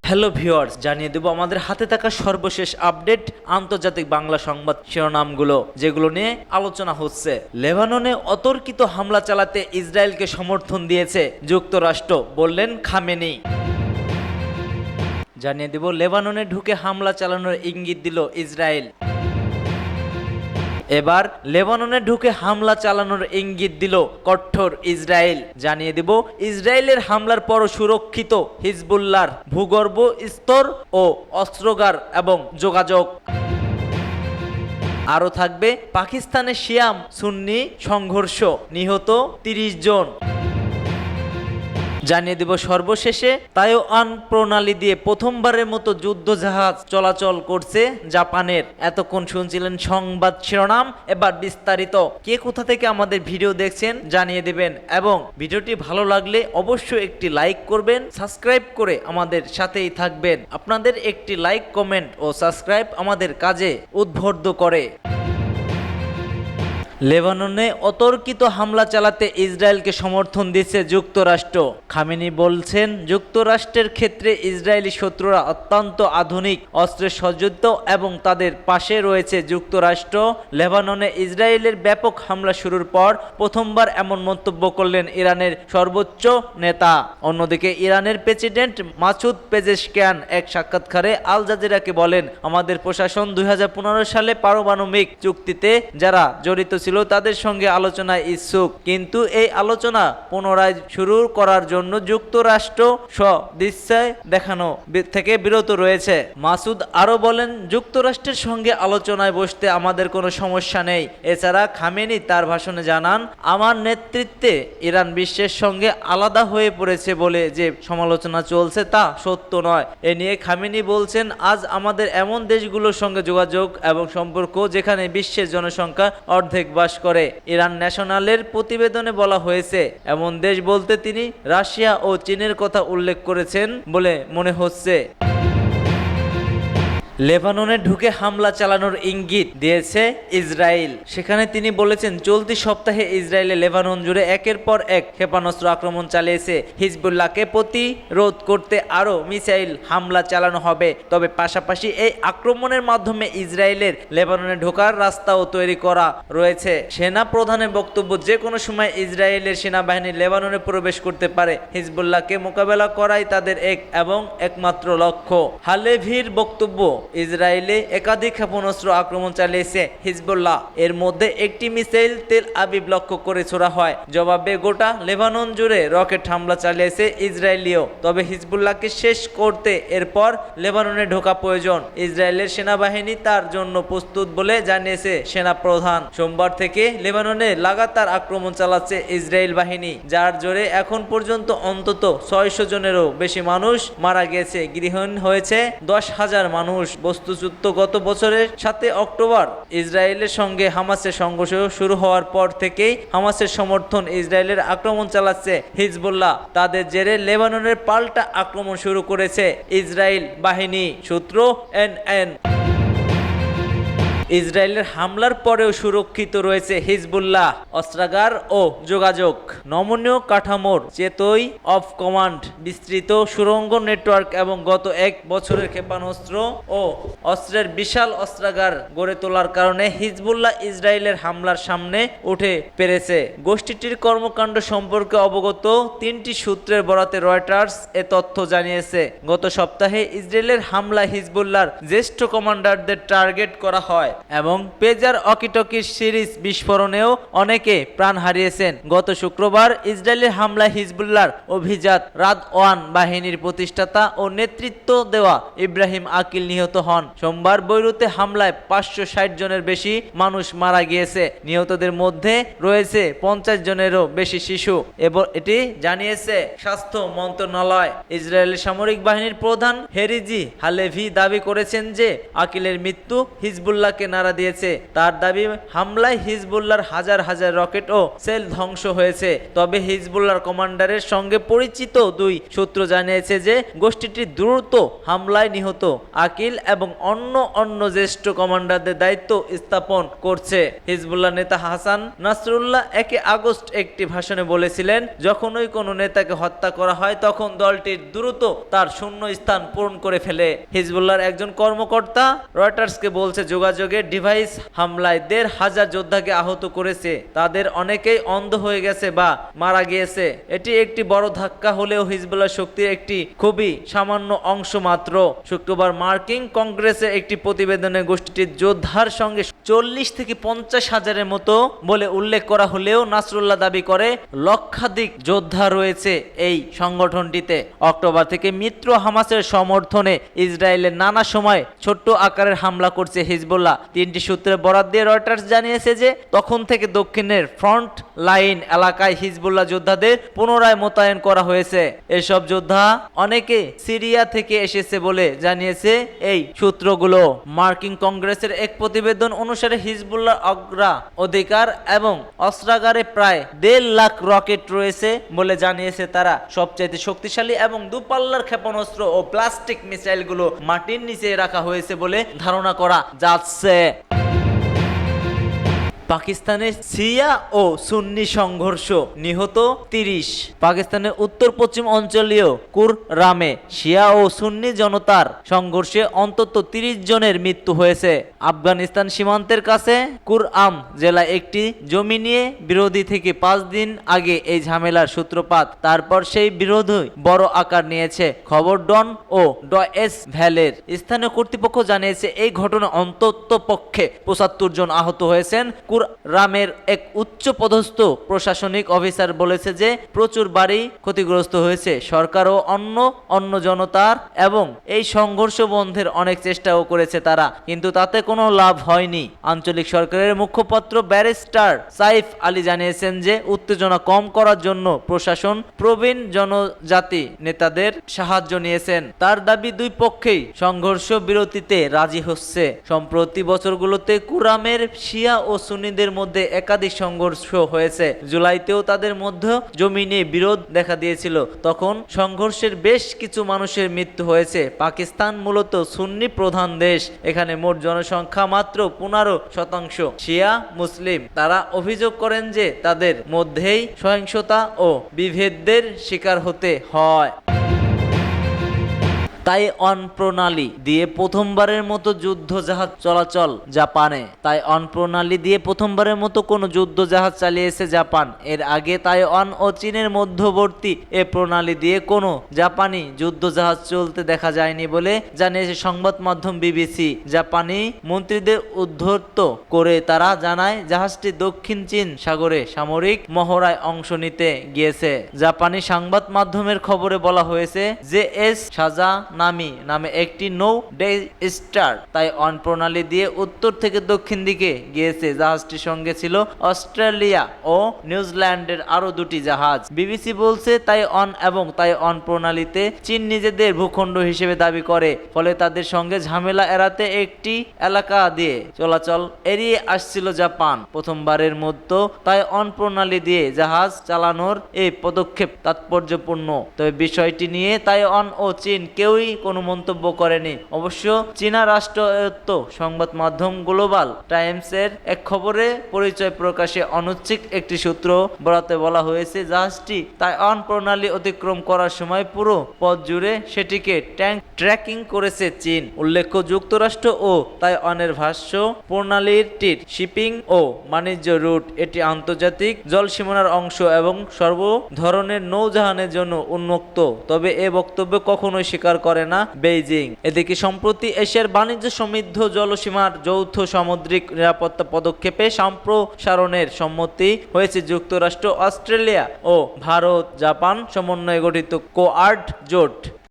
Hello viewers, জানিয়ে দেব আমাদের হাতে থাকা সর্বশেষ আপডেট আন্তর্জাতিক বাংলা সংবাদ শিরোনামগুলো যেগুলো নিয়ে আলোচনা হচ্ছে। লেবাননে অতর্কিত হামলা চালাতে ইসরায়েলকে সমর্থন দিয়েছে যুক্তরাষ্ট্র, বললেন খামেনি। জানিয়ে দেব লেবাননে ঢুকে হামলা চালানোর ইঙ্গিত দিল ইসরায়েল। এবার লেবাননে ঢুকে হামলা চালানোর ইঙ্গিত দিল কঠোর ইসরায়েল। জানিয়ে দেব ইসরায়েলের হামলার পরও সুরক্ষিত হিজবুল্লাহর ভূগর্ভ স্তর ও অস্ত্রাগার এবং যোগাযোগ। আরও থাকবে পাকিস্তানে শিয়াম সুন্নি সংঘর্ষ, নিহত 30 জন। জানিয়ে দেব সর্বশেষে তাইওয়ান প্রণালী দিয়ে প্রথমবারের মতো যুদ্ধ জাহাজ চলাচল করছে জাপানের। এতক্ষণ শুনছিলেন সংবাদ শিরোনাম, এবার বিস্তারিত। কে কোথা থেকে আমাদের ভিডিও দেখছেন জানিয়ে দেবেন এবং ভিডিওটি ভালো লাগলে অবশ্যই একটি লাইক করবেন, সাবস্ক্রাইব করে আমাদের সাথেই থাকবেন। আপনাদের একটি লাইক, কমেন্ট ও সাবস্ক্রাইব আমাদের কাজে উদ্বুদ্ধ করে। লেবাননে অতর্কিত হামলা চালাতে ইসরায়েলকে সমর্থন দিচ্ছে যুক্তরাষ্ট্র। খামেনি বলছেন, যুক্তরাষ্ট্রের ক্ষেত্রে ইসরায়েলি শত্রুরা অত্যন্ত আধুনিক অস্ত্রে সজ্জিত এবং তাদের পাশে রয়েছে যুক্তরাষ্ট্র। লেবাননে ইসরায়েলের ব্যাপক হামলা শুরুর পর প্রথমবার এমন মন্তব্য করলেন ইরানের সর্বোচ্চ নেতা। অন্যদিকে ইরানের প্রেসিডেন্ট মাসুদ পেজেশকিয়ান এক সাক্ষাৎকারে আল জাজিরাকে বলেন, আমাদের প্রশাসন 2015 সালে পারমাণবিক চুক্তিতে যারা জড়িত ছিল তাদের সঙ্গে আলোচনায় ইচ্ছুক, কিন্তু এই আলোচনা পুনরায় শুরু করার জন্য যুক্তরাষ্ট্র সদিচ্ছায় দেখানো থেকে বিরত রয়েছে। মাসুদ আরো বলেন, যুক্তরাষ্ট্রের সঙ্গে আলোচনায় বসতে আমাদের কোনো সমস্যা নেই। এছাড়া খামেনি তার ভাষণে জানান, আমার নেতৃত্বে ইরান বিশ্বের সঙ্গে আলাদা হয়ে পড়েছে বলে যে সমালোচনা চলছে তা সত্য নয়। এ নিয়ে খামেনি বলছেন, আজ আমাদের এমন দেশগুলোর সঙ্গে যোগাযোগ এবং সম্পর্ক যেখানে বিশ্বের জনসংখ্যা অর্ধেক বাস করে। ইরান ন্যাশনালের প্রতিবেদনে বলা হয়েছে, এমন দেশ বলতে তিনি রাশিয়া ও চীনের কথা উল্লেখ করেছেন বলে মনে হচ্ছে। লেবাননে ঢুকে হামলা চালানোর ইঙ্গিত দিয়েছে ইসরায়েল। সেখানে তিনি বলেছেন, চলতি সপ্তাহে ইসরায়েলে লেবানন জুড়ে একের পর এক ক্ষেপণাস্ত্র আক্রমণ চালিয়েছে। হিজবুল্লাহকে প্রতিরোধ করতে আরও মিসাইল হামলা চালানো হবে। তবে পাশাপাশি এই আক্রমণের মাধ্যমে ইসরায়েলের লেবাননে ঢোকার রাস্তাও তৈরি করা রয়েছে। সেনা প্রধানের বক্তব্য, যে কোনো সময় ইসরায়েলের সেনাবাহিনী লেবাননে প্রবেশ করতে পারে। হিজবুল্লাহকে মোকাবেলা করাই তাদের একমাত্র লক্ষ্য। হালেভির বক্তব্য, ইসরায়েলে একাধিক ক্ষেপণাস্ত্র আক্রমণ চালিয়েছে হিজবুল্লাহ। এর মধ্যে একটি মিসাইল তেল আবিব লক্ষ্য করে ছোড়া হয়। জবাবে গোটা লেবানন জুড়ে রকেট হামলা চালিয়েছে ইসরায়েলিও। তবে হিজবুল্লাহকে শেষ করতে এরপর লেবাননে ঢোকা প্রয়োজন। ইসরায়েলের সেনাবাহিনী তার জন্য প্রস্তুত বলে জানিয়েছে সেনা প্রধান। সোমবার থেকে লেবাননে লাগাতার আক্রমণ চালাচ্ছে ইসরায়েল বাহিনী, যার জোরে এখন পর্যন্ত অন্তত 600 জনেরও বেশি মানুষ মারা গেছে, গৃহহীন হয়েছে 10,000 মানুষ। বস্তুত গত বছরের 7 অক্টোবর ইসরায়েলের সঙ্গে হামাসের সংঘর্ষ শুরু হওয়ার পর থেকেই হামাসের সমর্থন ইসরায়েলের আক্রমণ চালাচ্ছে হিজবুল্লাহ। তাদের জেরে লেবাননের পাল্টা আক্রমণ শুরু করেছে ইসরায়েল বাহিনী। সূত্র এনএন। ইসরায়েলের হামলার পরেও সুরক্ষিত রয়েছে হিজবুল্লাহ অস্ত্রাগার ও যোগাযোগ। নমনীয় কাঠামোর চেতই অফ কমান্ড, বিস্তৃত সুড়ঙ্গ নেটওয়ার্ক এবং গত 1 বছরের ক্ষেপণাস্ত্র ও অস্ত্রের বিশাল অস্ত্রাগার গড়ে তোলার কারণে হিজবুল্লাহ ইসরায়েলের হামলার সামনে উঠে পেরেছে। গোষ্ঠীটির কর্মকাণ্ড সম্পর্কে অবগত 3টি সূত্রের বরাতে রয়টার্স এ তথ্য জানিয়েছে। গত সপ্তাহে ইসরায়েলের হামলায় হিজবুল্লাহর জ্যেষ্ঠ কমান্ডারদের টার্গেট করা হয় এবং পেজার অকিটকির সিরিজ বিস্ফোরণেও অনেকে প্রাণ হারিয়েছেন। গত শুক্রবার ইসরায়েলের হামলায় হিজবুল্লাহর অভিজাত রাদওয়ান বাহিনীর প্রতিষ্ঠাতা ও নেতৃত্ব দেওয়া ইব্রাহিম আকিল নিহত হন। সোমবার বৈরুতে হামলায় 560 জনের বেশি মানুষ মারা গিয়েছে। নিহতদের মধ্যে রয়েছে 50 জনেরও বেশি শিশু এবং এটি জানিয়েছে স্বাস্থ্য মন্ত্রণালয়। ইসরায়েলের সামরিক বাহিনীর প্রধান হেরিজি হালেভি দাবি করেছেন যে আকিলের মৃত্যু হিজবুল্লাহকে নাড়া দিয়েছে। তার দাবি, হামলায় হিজবুল্লাহর হাজার হাজার রকেট ও সেল ধ্বংস হয়েছে। তবে হিজবুল্লাহর কমান্ডারের সঙ্গে পরিচিত দুই সূত্র জানিয়েছে যে গোষ্ঠীটি দ্রুত হামলায় নিহত আকিল এবং অন্য জ্যেষ্ঠ কমান্ডারদের দায়িত্ব স্থাপন করছে। হিজবুল্লাহ নেতা হাসান নাসরুল্লাহ 1 আগস্ট একটি ভাষণে বলেছিলেন, যখনই কোনো নেতাকে হত্যা করা হয় তখন দলটি দ্রুত তার শূন্য স্থান পূরণ করে ফেলে। হিজবুল্লাহর একজন কর্মকর্তা রয়টার্সকে বলছে, যোগাযোগের ডিভাইস হামলায় 1,500 যোদ্ধাকে আহত করেছে। তাদের অনেকেই অন্ধ হয়ে গেছে বা মারা গিয়েছে। এটি একটি বড় ধাক্কা হলেও হিজবুল্লাহ শক্তির একটি খুবই সামান্য অংশ মাত্র। শুক্রবার মার্কিন কংগ্রেসের একটি প্রতিবেদনে গোষ্ঠীটির যোদ্ধার সঙ্গে 40 থেকে 50 হাজারের মতো বলে উল্লেখ করা হলেও নাসরুল্লাহ দাবি করে লক্ষাধিক যোদ্ধা রয়েছে এই সংগঠনটিতে। অক্টোবর থেকে মিত্র হামাসের সমর্থনে ইসরায়েলের নানা সময় ছোট্ট আকারের হামলা করছে হিজবুল্লাহ। 3টি সূত্রের বরাত দিয়ে রয়টার্স জানিয়েছে যে তখন থেকে দক্ষিণের ফ্রন্ট লাইন এলাকায় হিজবুল্লাহ যোদ্ধাদের পুনরায় মোতায়েন করা হয়েছে। এসব যোদ্ধা অনেকে সিরিয়া থেকে এসেছে বলে জানিয়েছে এই সূত্রগুলো। মার্কিন কংগ্রেসের এক প্রতিবেদন অনুসারে হিজবুল্লাহ অগ্রাধিকার এবং অস্ত্রাগারে প্রায় 1.5 লাখ রকেট রয়েছে বলে জানিয়েছে তারা। সবচাইতে শক্তিশালী এবং দূরপাল্লার ক্ষেপণাস্ত্র ও প্লাস্টিক মিসাইলগুলো মাটির নিচে রাখা হয়েছে বলে ধারণা করা যাচ্ছে। পাকিস্তানের শিয়া ও সুন্নি সংঘর্ষ, নিহত 30। পাকিস্তানের উত্তর পশ্চিম অঞ্চলীয় কুররামে শিয়া ও সুন্নি জনতার সংঘর্ষে অন্তত 30 জনের মৃত্যু হয়েছে। আফগানিস্তান সীমান্তের কাছে কুরআম জেলায় একটি জমি নিয়ে বিরোধী থেকে 5 দিন আগে এই ঝামেলার সূত্রপাত। তারপর সেই বিরোধই বড় আকার নিয়েছে। খবর ডন ও ডয়েস ভ্যালের স্থানীয় কর্তৃপক্ষ জানিয়েছে এই ঘটনায় অন্তত পক্ষে 75 জন আহত হয়েছেন। কুররামের এক উচ্চ পদস্থ প্রশাসনিক অফিসার বলেছে যে প্রচুর বাড়ি ক্ষতিগ্রস্ত হয়েছে। সরকার ও অন্য জনতার এবং এই সংঘর্ষ বন্ধের অনেক চেষ্টাও করেছে তারা, কিন্তু তাতে কোনো লাভ হয়নি। আঞ্চলিক সরকারের মুখপাত্র ব্যারিস্টার সাইফ আলী জানিয়েছেন যে উত্তেজনা কম করার জন্য প্রশাসন প্রবীণ জনজাতি নেতাদের সাহায্য নিয়েছেন। তার দাবি, দুই পক্ষেই সংঘর্ষ বিরতিতে রাজি হচ্ছে। সম্প্রতি বছরগুলোতে কুররামের শিয়া ও সুন্নিদের মধ্যে একাধিক সংঘর্ষ হয়েছে। জুলাইতেও তাদের মধ্যে জমি নিয়ে বিরোধ দেখা দিয়েছিল। তখন সংঘর্ষের বেশ কিছু মানুষের মৃত্যু হয়েছে। পাকিস্তান মূলত সুন্নি প্রধান দেশ। এখানে মোট জনসংখ্যা মাত্র 15% শিয়া মুসলিম। তারা অভিযোগ করেন যে তাদের মধ্যেই সহিংসতা ও বিভেদের শিকার হতে হয়। তাইওয়ান প্রণালী দিয়ে প্রথমবারের মতো যুদ্ধ জাহাজ চলাচল জাপানে। তাইওয়ান প্রণালী দিয়ে প্রথমবারের মতো কোনো যুদ্ধ জাহাজ চালিয়েছে জাপান। এর আগে তাইওয়ান ও চীনের মধ্যবর্তী এ প্রণালী দিয়ে কোনো জাপানি যুদ্ধ জাহাজ চলতে দেখা যায়নি বলে জানিয়েছে সংবাদ মাধ্যম বিবিসি। জাপানি মন্ত্রীদের উদ্ধৃত করে তারা জানায়, জাহাজটি দক্ষিণ চীন সাগরে সামরিক মহড়ায় অংশ নিতে গিয়েছে। জাপানি সংবাদ মাধ্যমের খবরে বলা হয়েছে যে এস সাজা নামে একটি নৌ স্টার তাইওয়ান প্রণালী দিয়ে উত্তর থেকে দক্ষিণ দিকে গিয়েছে। জাহাজটির সঙ্গে ছিল অস্ট্রেলিয়া ও নিউজিল্যান্ডের আরো 2টি জাহাজ। বিবিসি বলছে, তাইওয়ান এবং তাইওয়ান প্রণালীতে চীন নিজেদের ভূখণ্ড হিসেবে দাবি করে, ফলে তাদের সঙ্গে ঝামেলা এড়াতে একটি এলাকা দিয়ে চলাচল এড়িয়ে আসছিল জাপান। প্রথমবারের মতো তাইওয়ান প্রণালী দিয়ে জাহাজ চালানোর এই পদক্ষেপ তাৎপর্যপূর্ণ। তবে বিষয়টি নিয়ে তাইওয়ান ও চীন কেউই কোনো মন্তব্য করেনি। অবশ্য চীনা রাষ্ট্রায়ত্ত সংবাদ মাধ্যম গ্লোবাল টাইমসের এক খবরে পরিচয় প্রকাশে অনৈচ্ছিক একটি সূত্র বরাতে বলা হয়েছে, জাহাজটি তাইওয়ান প্রণালী অতিক্রম করার সময় পুরো পথ জুড়ে সেটিকে ট্র্যাকিং করেছে চীন। উল্লেখ্য, যুক্তরাষ্ট্র ও তাইওয়ানের ভাষ্য প্রণালীটির শিপিং ও বাণিজ্য রুট। এটি আন্তর্জাতিক জলসীমার অংশ এবং সর্ব ধরনের নৌযানের জন্য উন্মুক্ত। তবে এ বক্তব্য কখনোই স্বীকার করে না বেইজিং। এদিকে সম্প্রতি এশিয়ার বাণিজ্য সমৃদ্ধ জলসীমার যৌথ সামুদ্রিক নিরাপত্তা পদক্ষেপে সম্প্রসারণের সম্মতি হয়েছে যুক্তরাষ্ট্র, অস্ট্রেলিয়া ও ভারত জাপান সমন্বয়ে গঠিত কোয়াড জোট।